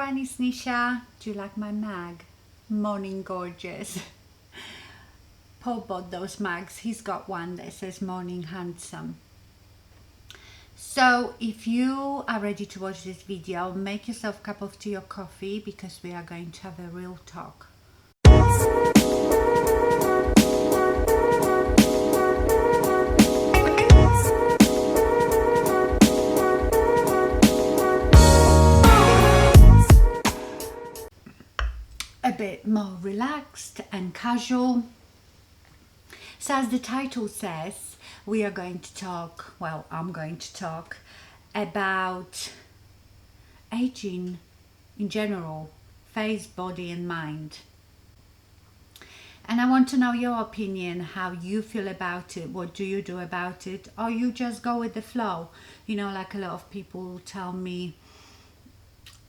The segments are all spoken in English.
everyone, it's Nisha. Do you like my mug? Morning Gorgeous. Paul bought those mugs. He's got one that says Morning Handsome. So if you are ready to watch this video, make yourself a cup of tea or coffee because we are going to have a real talk. A bit more relaxed and casual. So as the title says, we are going to talk, well, I'm going to talk about aging in general, face, body and mind. And I want to know your opinion, how you feel about it, what do you do about it, or you just go with the flow. You know, like a lot of people tell me,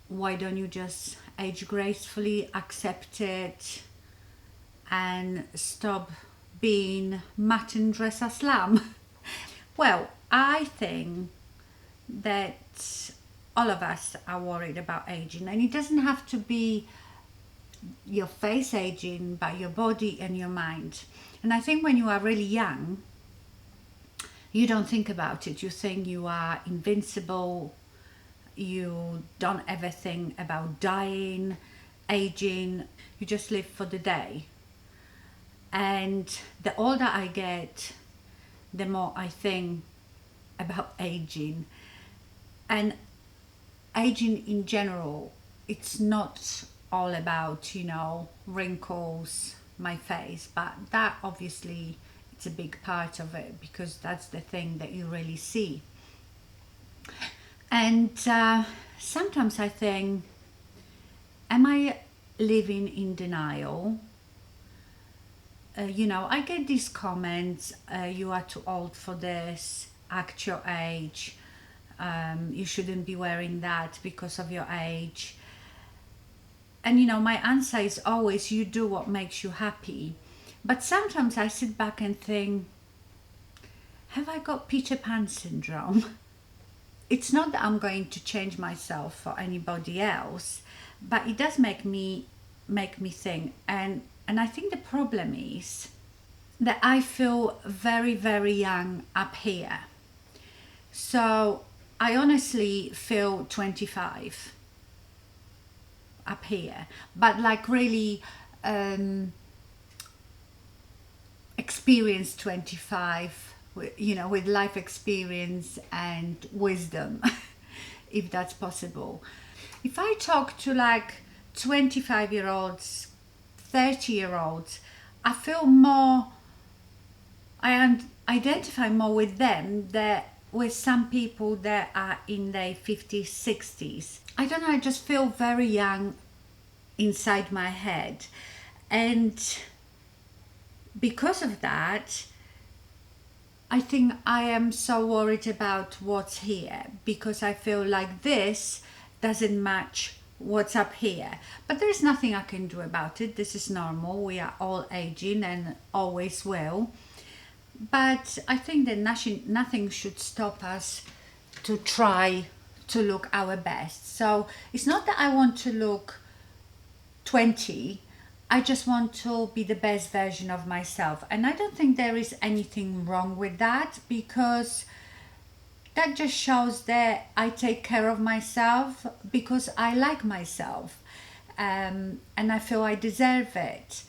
why don't you just age gracefully, accept it, and stop being mutton dress as lamb? Well, I think that all of us are worried about aging, and it doesn't have to be your face aging, but your body and your mind. And I think when you are really young, you don't think about it. You think you are invincible. You don't ever think about dying, aging. You just live for the day. And the older I get, the more I think about aging. And aging in general, it's not all about, you know, wrinkles, my face, but that obviously it's a big part of it because that's the thing that you really see. And sometimes I think, am I living in denial? You know, I get these comments, you are too old for this, act your age, you shouldn't be wearing that because of your age. And you know, my answer is always, you do what makes you happy. But sometimes I sit back and think, have I got Peter Pan syndrome? It's not that I'm going to change myself for anybody else, but it does make me think. And I think the problem is that I feel very, very young up here. So I honestly feel 25 up here, but like really experienced 25, you know, with life experience and wisdom, if that's possible. If I talk to like 25-year-olds, 30-year-olds, I feel more, I identify more with them than with some people that are in their 50s, 60s. I don't know, I just feel very young inside my head. And because of that, I think I am so worried about what's here because I feel like this doesn't match what's up here. But there's nothing I can do about it. This is normal. We are all aging and always will. But I think that nothing should stop us to try to look our best. So it's not that I want to look 20. I just want to be the best version of myself. And I don't think there is anything wrong with that because that just shows that I take care of myself because I like myself. And I feel I deserve it.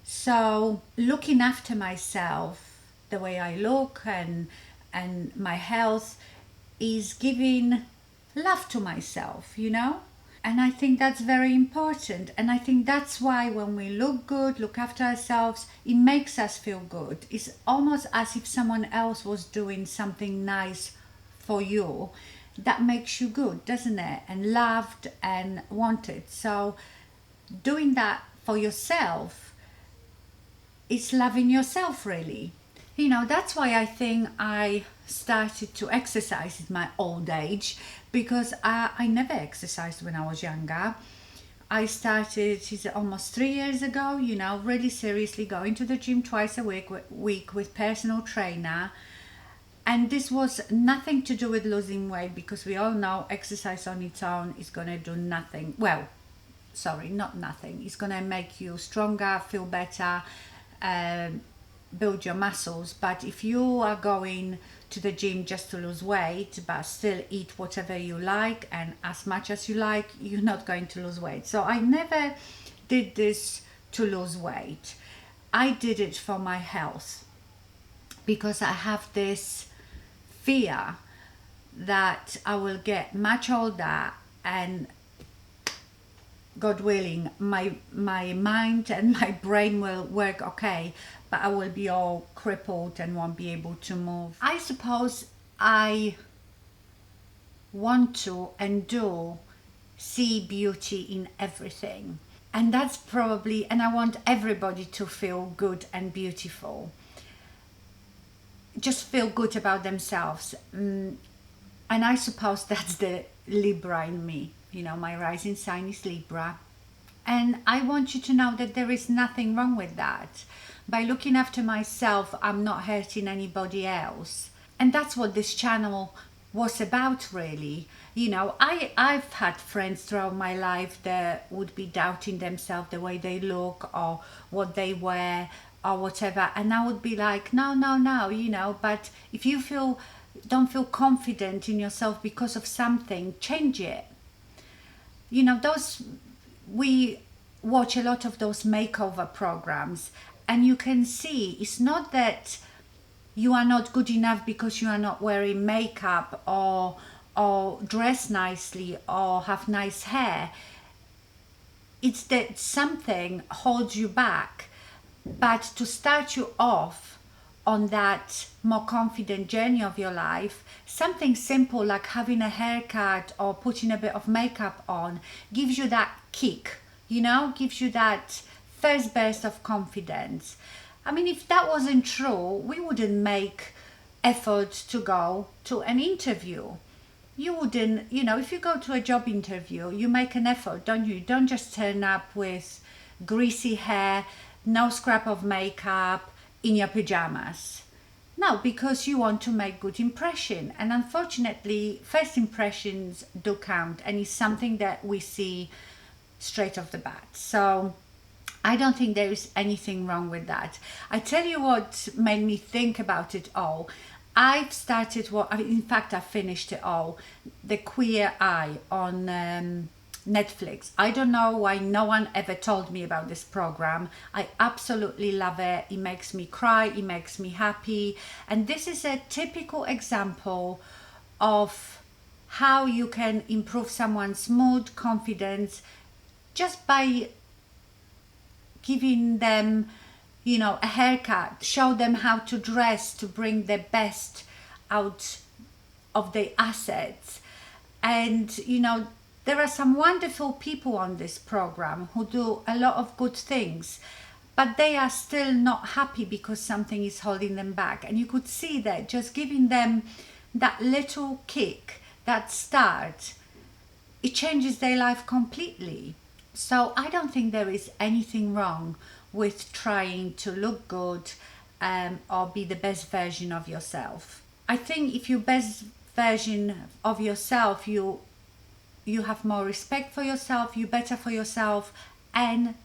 So looking after myself, the way I look and my health is giving love to myself, you know? And I think that's very important. And I think that's why when we look good, look after ourselves, it makes us feel good. It's almost as if someone else was doing something nice for you. That makes you good, doesn't it? And loved and wanted. So doing that for yourself is loving yourself, really. You know, that's why I think I started to exercise in my old age because I never exercised when I was younger. I started almost 3 years ago, you know, really seriously going to the gym twice a week with personal trainer. And this was nothing to do with losing weight, because we all know exercise on its own is going to do nothing. Well, sorry, not nothing. It's going to make you stronger, feel better, build your muscles. But if you are going to the gym just to lose weight, but still eat whatever you like and as much as you like, you're not going to lose weight. So I never did this to lose weight. I did it for my health, because I have this fear that I will get much older and, God willing, my mind and my brain will work okay, but I will be all crippled and won't be able to move. I suppose I want to and do see beauty in everything. And that's probably, and I want everybody to feel good and beautiful. Just feel good about themselves. And I suppose that's the Libra in me. You know, my rising sign is Libra. And I want you to know that there is nothing wrong with that. By looking after myself, I'm not hurting anybody else. And that's what this channel was about, really. You know, I've had friends throughout my life that would be doubting themselves, the way they look or what they wear or whatever, and I would be like, no, you know. But if you don't feel confident in yourself because of something, change it. You know, we watch a lot of those makeover programs, and you can see it's not that you are not good enough because you are not wearing makeup or dress nicely or have nice hair. It's that something holds you back. But to start you off on that more confident journey of your life, something simple like having a haircut or putting a bit of makeup on gives you that kick, you know, gives you that first burst of confidence. I mean, if that wasn't true, we wouldn't make effort to go to an interview. You wouldn't, you know, if you go to a job interview, you make an effort, don't you? You don't just turn up with greasy hair, no scrap of makeup, in your pajamas. No, because you want to make good impression. And unfortunately, first impressions do count, and it's something that we see straight off the bat. So I don't think there is anything wrong with that. I tell you what made me think about it all. I've started in fact, I finished it all, the Queer Eye on Netflix. I don't know why no one ever told me about this program. I absolutely love it. It makes me cry, it makes me happy. And this is a typical example of how you can improve someone's mood, confidence, just by giving them, you know, a haircut, show them how to dress to bring the best out of their assets. And, you know, there are some wonderful people on this program who do a lot of good things, but they are still not happy because something is holding them back. And you could see that just giving them that little kick, that start, it changes their life completely. So I don't think there is anything wrong with trying to look good or be the best version of yourself. I think if you're best version of yourself, you have more respect for yourself, you're better for yourself, and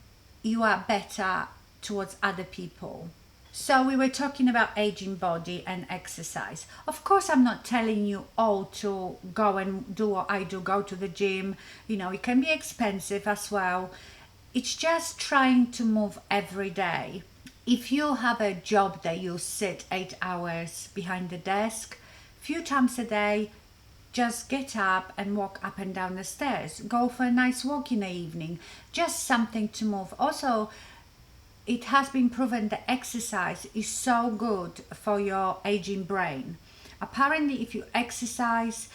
you are better towards other people. So we were talking about aging body and exercise. Of course, I'm not telling you all to go and do what I do, go to the gym. You know, it can be expensive as well. It's just trying to move every day. If you have a job that you sit 8 hours behind the desk, a few times a day, just get up and walk up and down the stairs. Go for a nice walk in the evening. Just something to move. Also, it has been proven that exercise is so good for your aging brain. Apparently, if you exercise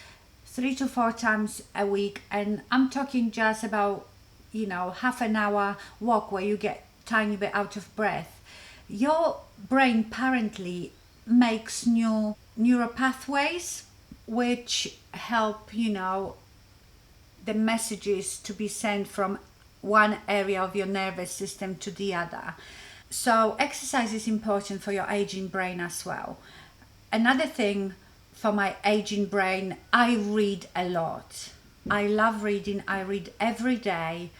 3 to 4 times a week, and I'm talking just about, you know, half an hour walk where you get tiny bit out of breath, your brain apparently makes new neural pathways which help, you know, the messages to be sent from one area of your nervous system to the other. So exercise is important for your aging brain as well. Another thing for my aging brain, I read a lot. I love reading. I read every day.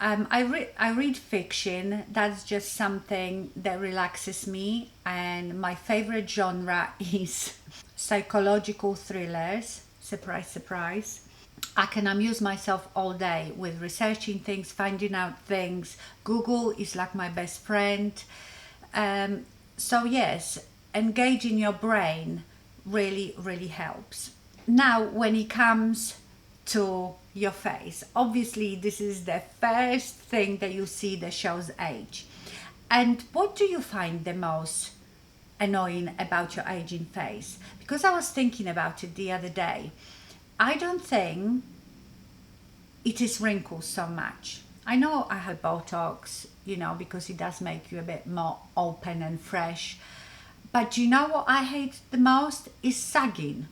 I read fiction. That's just something that relaxes me. And my favorite genre is psychological thrillers. Surprise, surprise. I can amuse myself all day with researching things, finding out things. Google is like my best friend. So yes, engaging your brain really, really helps. Now, when it comes to your face, obviously this is the first thing that you see that shows age. And what do you find the most annoying about your aging face? Because I was thinking about it the other day. I don't think it is wrinkles so much. I know I have Botox, because it does make you a bit more open and fresh. But you know what I hate the most is sagging.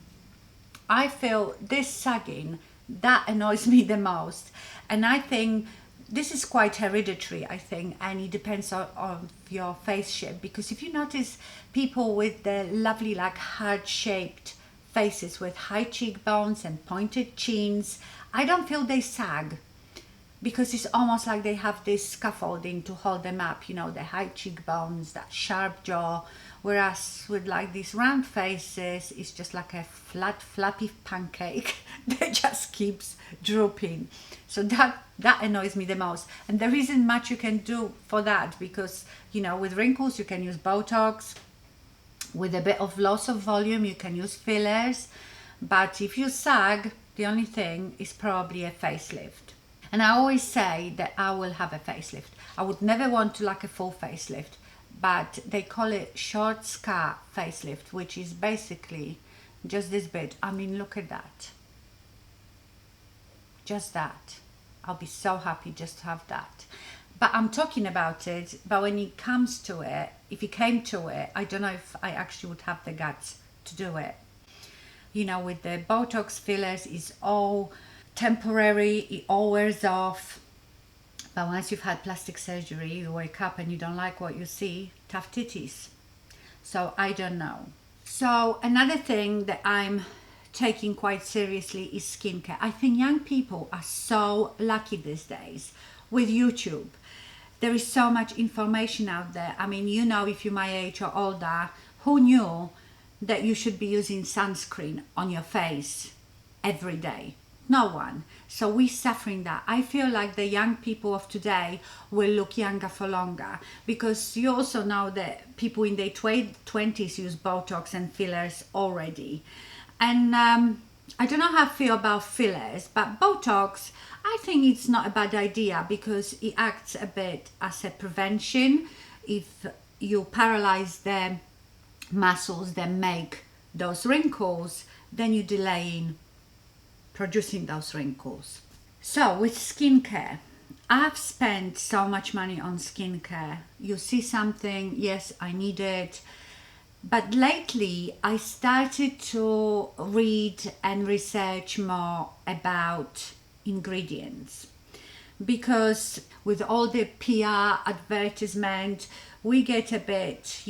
I feel this sagging, that annoys me the most. And I think this is quite hereditary, I think, and it depends on your face shape. Because if you notice people with the lovely, like heart-shaped faces with high cheekbones and pointed chins, I don't feel they sag, because it's almost like they have this scaffolding to hold them up, the high cheekbones, that sharp jaw. Whereas with like these round faces, it's just like a flat, flappy pancake that just keeps drooping. So that annoys me the most. And there isn't much you can do for that, because, with wrinkles, you can use Botox. With a bit of loss of volume, you can use fillers. But if you sag, the only thing is probably a facelift. And I always say that I will have a facelift. I would never want to like a full facelift, but they call it short scar facelift, which is basically just this bit. I mean, look at that. Just that. I'll be so happy just to have that. But I'm talking about it, but when it comes to it, if it came to it, I don't know if I actually would have the guts to do it. With the Botox fillers, it's all temporary, it all wears off. But once you've had plastic surgery, you wake up and you don't like what you see, tough titties. So I don't know. So another thing that I'm taking quite seriously is skincare. I think young people are so lucky these days with YouTube. There is so much information out there. I mean, if you're my age or older, who knew that you should be using sunscreen on your face every day? No one. So we're suffering that. I feel like the young people of today will look younger for longer, because you also know that people in their 20s use Botox and fillers already. And I don't know how I feel about fillers, but Botox, I think it's not a bad idea, because it acts a bit as a prevention. If you paralyze the muscles that make those wrinkles, then you're delaying producing those wrinkles. So with skincare, I've spent so much money on skincare. You see something, yes, I need it. But lately I started to read and research more about ingredients, because with all the PR advertisement, we get a bit,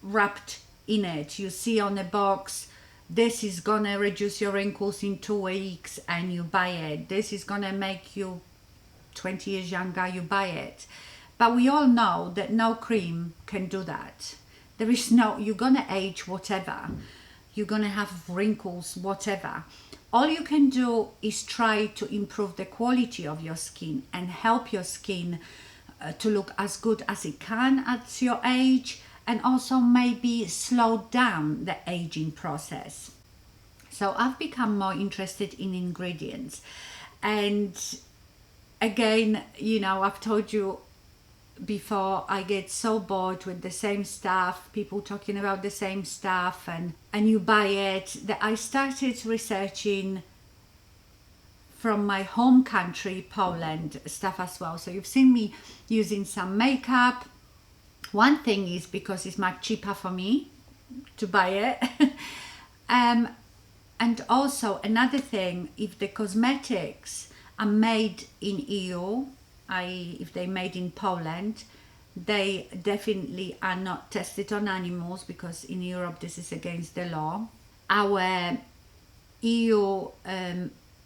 wrapped in it. You see on the box, this is gonna reduce your wrinkles in 2 weeks, and you buy it. This is gonna make you 20 years younger, you buy it. But we all know that no cream can do that. There is no, you're gonna age whatever. You're gonna have wrinkles, whatever. All you can do is try to improve the quality of your skin and help your skin to look as good as it can at your age, and also maybe slow down the aging process. So I've become more interested in ingredients. And again, I've told you before, I get so bored with the same stuff, people talking about the same stuff, and you buy it, that I started researching from my home country, Poland, stuff as well. So you've seen me using some makeup. One thing is because it's much cheaper for me to buy it. And also another thing, if the cosmetics are made in EU, i.e. if they're made in Poland, They definitely are not tested on animals because in Europe this is against the law. Our EU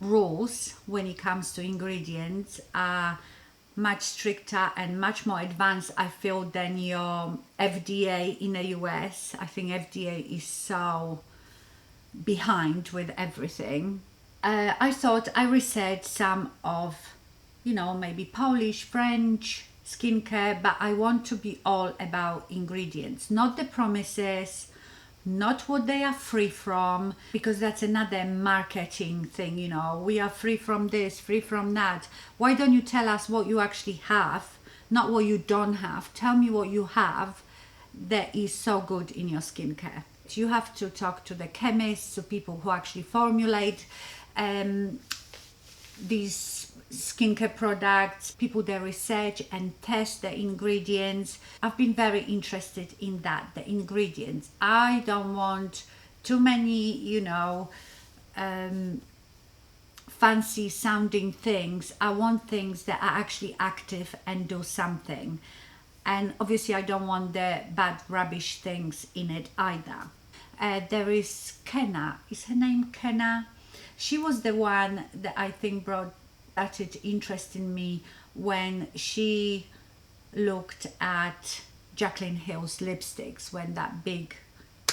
rules when it comes to ingredients are much stricter and much more advanced, I feel, than your FDA in the US. I think FDA is so behind with everything. I thought I researched some of, maybe Polish, French skincare, but I want to be all about ingredients, not the promises, not what they are free from, because that's another marketing thing. We are free from this, free from that. Why don't you tell us what you actually have, not what you don't have? Tell me what you have that is so good in your skincare. You have to talk to the chemists, to people who actually formulate these skincare products, people that research and test the ingredients. I've been very interested in that, the ingredients. I don't want too many, fancy sounding things. I want things that are actually active and do something. And obviously I don't want the bad rubbish things in it either. There is Kenna. Is her name Kenna? She was the one that I think brought that interest in me when she looked at Jaclyn Hill's lipsticks, when that big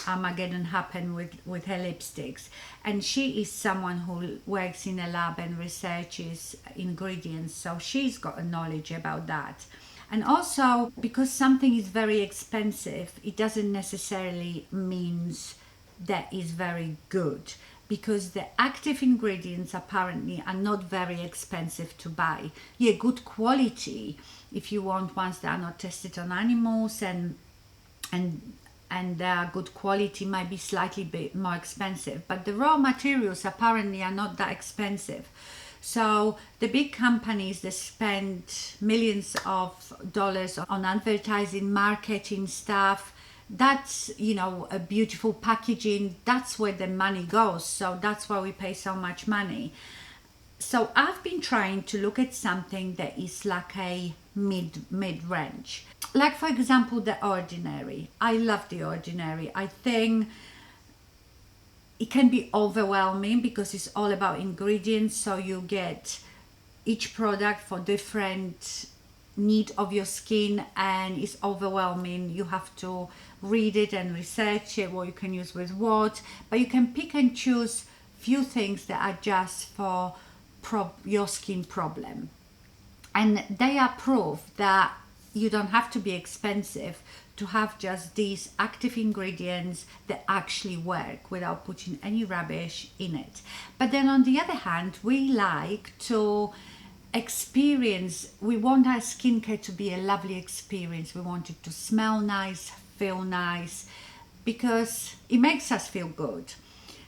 Armageddon happened with her lipsticks. And she is someone who works in a lab and researches ingredients, so she's got a knowledge about that. And also, because something is very expensive, it doesn't necessarily mean that it's very good, because the active ingredients apparently are not very expensive to buy. Yeah, good quality if you want ones that are not tested on animals and they are good quality, might be slightly bit more expensive, but the raw materials apparently are not that expensive. So the big companies that spend millions of dollars on advertising, marketing stuff, that's, a beautiful packaging, that's where the money goes. So that's why we pay so much money. So I've been trying to look at something that is like a mid-range. Like, for example, The Ordinary. I love The Ordinary. I think it can be overwhelming because it's all about ingredients, so you get each product for different need of your skin, and it's overwhelming. You have to read it and research it, what you can use with what, but you can pick and choose few things that are just for your skin problem, and they are proof that you don't have to be expensive to have just these active ingredients that actually work without putting any rubbish in it. But then on the other hand, we like to experience, we want our skincare to be a lovely experience. We want it to smell nice, feel nice, because it makes us feel good.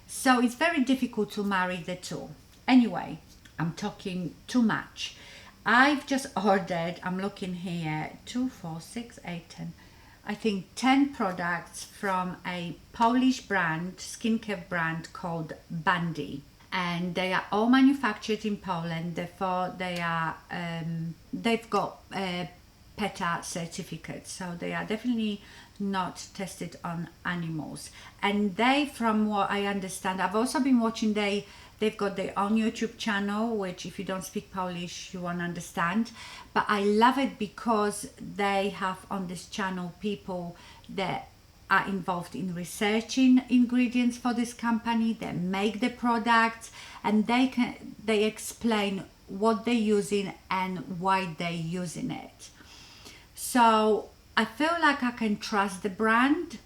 So it's very difficult to marry the two. Anyway, I'm talking too much. I've just ordered, I'm looking here, 2, 4, 6, 8, 10, I think 10 products from a Polish brand, skincare brand called Bandy. And they are all manufactured in Poland, therefore they are, they've got PETA certificates, so they are definitely not tested on animals. And they, from what I understand, I've also been watching, they've got their own YouTube channel, which if you don't speak Polish, you won't understand. But I love it because they have on this channel people that are involved in researching ingredients for this company, that make the products, and they explain what they're using and why they're using it. So I feel like I can trust the brand.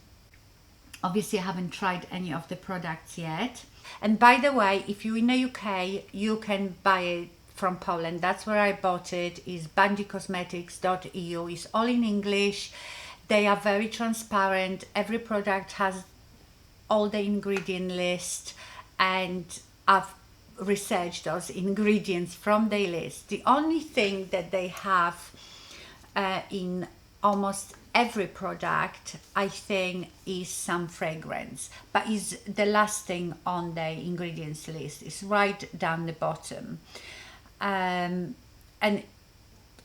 Obviously I haven't tried any of the products yet. And by the way, if you're in the UK, you can buy it from Poland. That's where I bought it, is bandycosmetics.eu. It's all in English. They are very transparent. Every product has all the ingredient list, and I've researched those ingredients from their list. The only thing that they have in almost every product, I think, is some fragrance, but is the last thing on the ingredients list. It's right down the bottom. And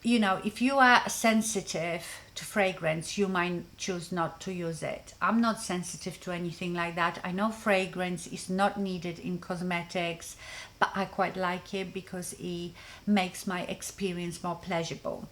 you know, if you are sensitive to fragrance, you might choose not to use it. I'm not sensitive to anything like that. I know fragrance is not needed in cosmetics, but I quite like it because it makes my experience more pleasurable.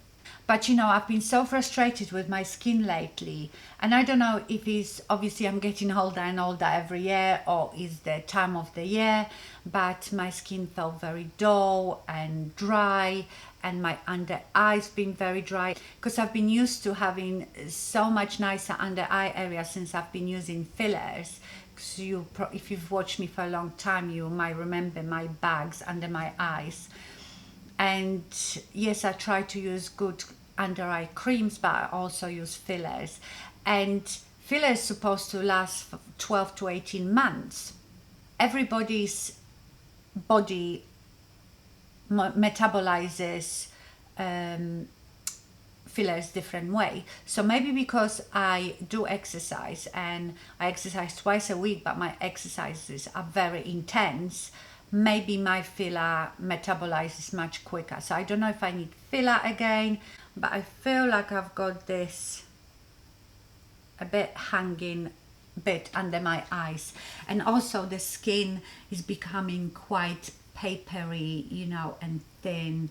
But you know, I've been so frustrated with my skin lately, and I don't know if it's obviously I'm getting older and older every year, or is the time of the year, but my skin felt very dull and dry, and my under eyes been very dry because I've been used to having so much nicer under eye area since I've been using fillers. So if you've watched me for a long time, you might remember my bags under my eyes. And yes, I try to use good under eye creams, but I also use fillers. And fillers supposed to last for 12 to 18 months. Everybody's body metabolizes fillers different way. So maybe because I do exercise, and I exercise twice a week, but my exercises are very intense, maybe my filler metabolizes much quicker. So I don't know if I need filler again, but I feel like I've got this a bit hanging bit under my eyes, and also the skin is becoming quite papery, you know, and thin,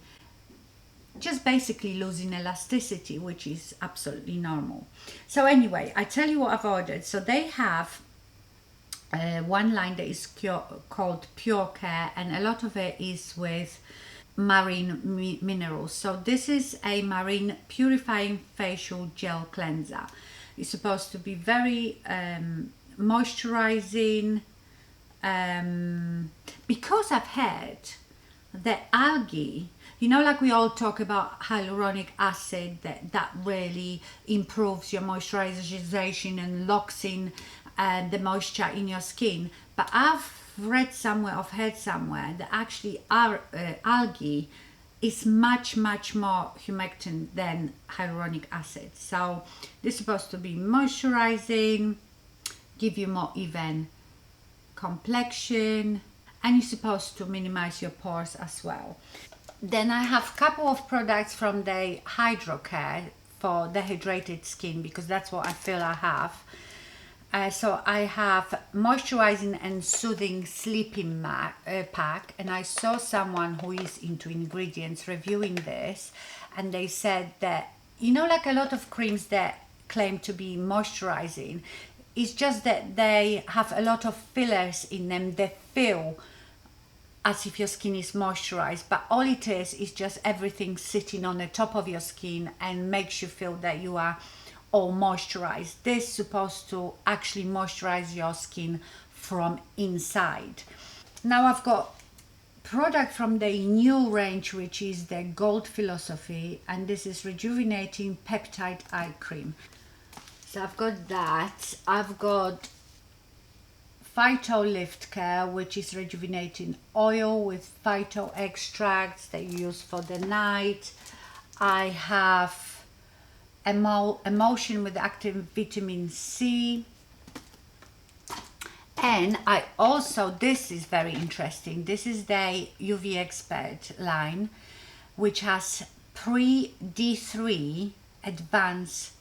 just basically losing elasticity, which is absolutely normal. So anyway, I tell you what I've ordered. So they have one line that is called Pure Care, and a lot of it is with marine minerals. So this is a marine purifying facial gel cleanser. It's supposed to be very moisturizing, because I've heard that algae, you know, like we all talk about hyaluronic acid, that really improves your moisturization and locks in the moisture in your skin. But I've read somewhere, I've heard somewhere that actually algae is much more humectant than hyaluronic acid. So this is supposed to be moisturizing, give you more even complexion, and you're supposed to minimize your pores as well. Then I have a couple of products from the Hydro Care for dehydrated skin, because that's what I feel I have. So I have moisturizing and soothing sleeping pack, and I saw someone who is into ingredients reviewing this, and they said that, you know, like a lot of creams that claim to be moisturizing, it's just that they have a lot of fillers in them that feel as if your skin is moisturized, but all it is just everything sitting on the top of your skin and makes you feel that you are all moisturized. This is supposed to actually moisturize your skin from inside. Now I've got product from the new range, which is the Gold Philosophy, and this is Rejuvenating Peptide Eye Cream. So I've got that. I've got Phyto Lift Care, which is rejuvenating oil with phyto extracts that you use for the night. I have Emulsion with active vitamin C, and I also, this is very interesting, this is the UV Expert line, which has Pre-D3 Advanced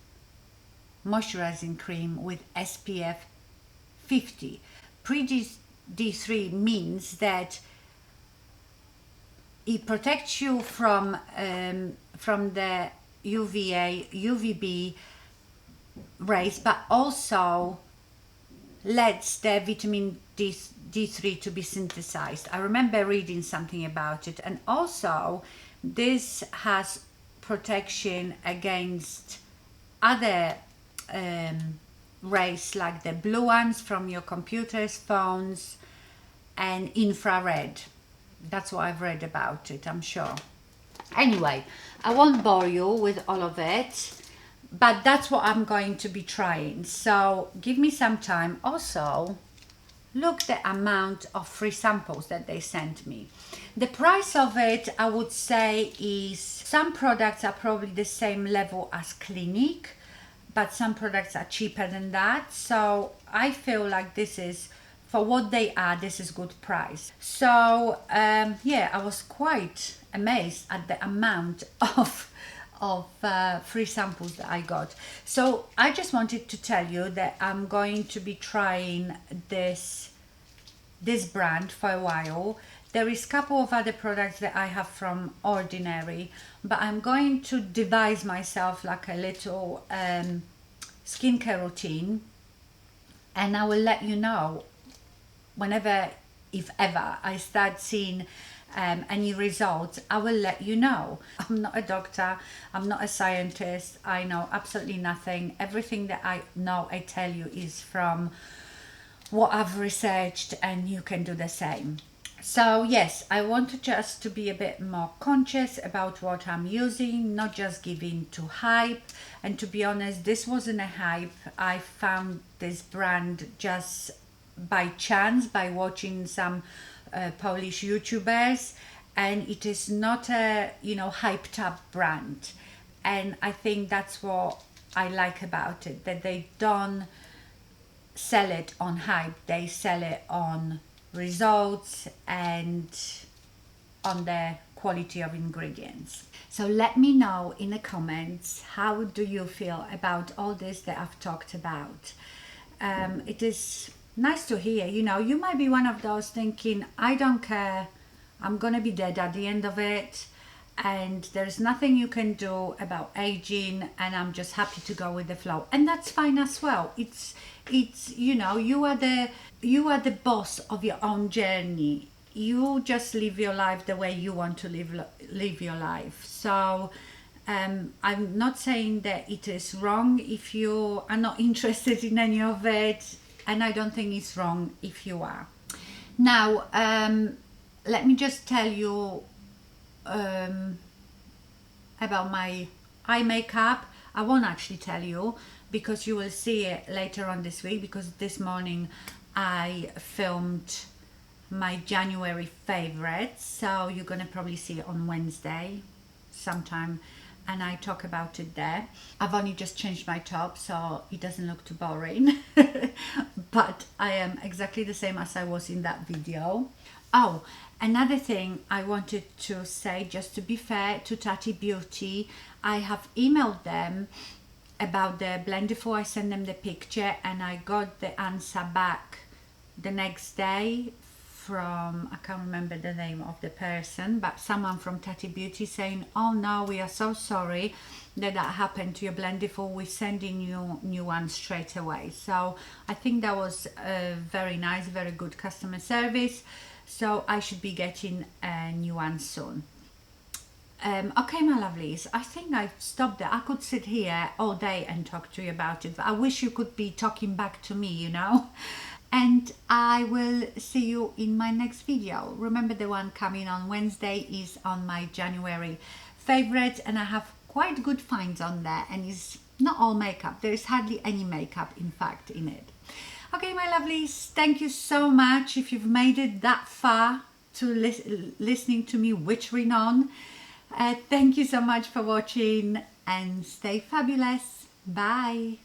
Moisturizing Cream with SPF 50. Pre-D3 means that it protects you from the UVA, UVB rays, but also lets the vitamin D3 to be synthesized. I remember reading something about it. And also this has protection against other rays, like the blue ones from your computers, phones, and infrared. That's what I've read about it, I'm sure. Anyway, I won't bore you with all of it, but that's what I'm going to be trying. So give me some time. Also, look the amount of free samples that they sent me. The price of it, I would say, is, some products are probably the same level as Clinique, but some products are cheaper than that. So I feel like this is, for what they are, this is good price. So yeah, I was quite amazed at the amount of free samples that I got. So I just wanted to tell you that I'm going to be trying this brand for a while. There is a couple of other products that I have from Ordinary, but I'm going to devise myself like a little skincare routine, and I will let you know whenever, if ever, I start seeing any results. I will let you know. I'm not a doctor, I'm not a scientist, I know absolutely nothing. Everything that I know, I tell you, is from what I've researched, and you can do the same. So yes, I want just to be a bit more conscious about what I'm using, not just giving to hype. And to be honest, this wasn't a hype. I found this brand just by chance, by watching some Polish YouTubers, and it is not a, you know, hyped up brand. And I think that's what I like about it, that they don't sell it on hype, they sell it on results and on the quality of ingredients. So let me know in the comments, how do you feel about all this that I've talked about? It is nice to hear. You know, you might be one of those thinking, I don't care, I'm gonna be dead at the end of it, and there's nothing you can do about aging, and I'm just happy to go with the flow. And that's fine as well. It's you know, you are the boss of your own journey. You just live your life the way you want to live your life. So I'm not saying that it is wrong if you are not interested in any of it, and I don't think it's wrong if you are. Now let me just tell you about my eye makeup. I won't actually tell you, because you will see it later on this week, because this morning I filmed my January favorites, so you're gonna probably see it on Wednesday sometime, and I talk about it there. I've only just changed my top, so it doesn't look too boring but I am exactly the same as I was in that video. Oh, another thing I wanted to say, just to be fair to Tati Beauty, I have emailed them about the Blendiful. I sent them the picture, and I got the answer back the next day from, I can't remember the name of the person, but someone from Tati Beauty saying, oh no, we are so sorry that happened to your Blendiful, we're sending you new ones straight away. So I think that was very nice, very good customer service. So I should be getting a new one soon. Okay, my lovelies, I think I've stopped there. I could sit here all day and talk to you about it, but I wish you could be talking back to me, you know. And I will see you in my next video. Remember, the one coming on Wednesday is on my January favorites, and I have quite good finds on there, and it's not all makeup. There is hardly any makeup, in fact, in it. Okay, my lovelies, thank you so much if you've made it that far to listening to me wittering on. Thank you so much for watching, and stay fabulous. Bye.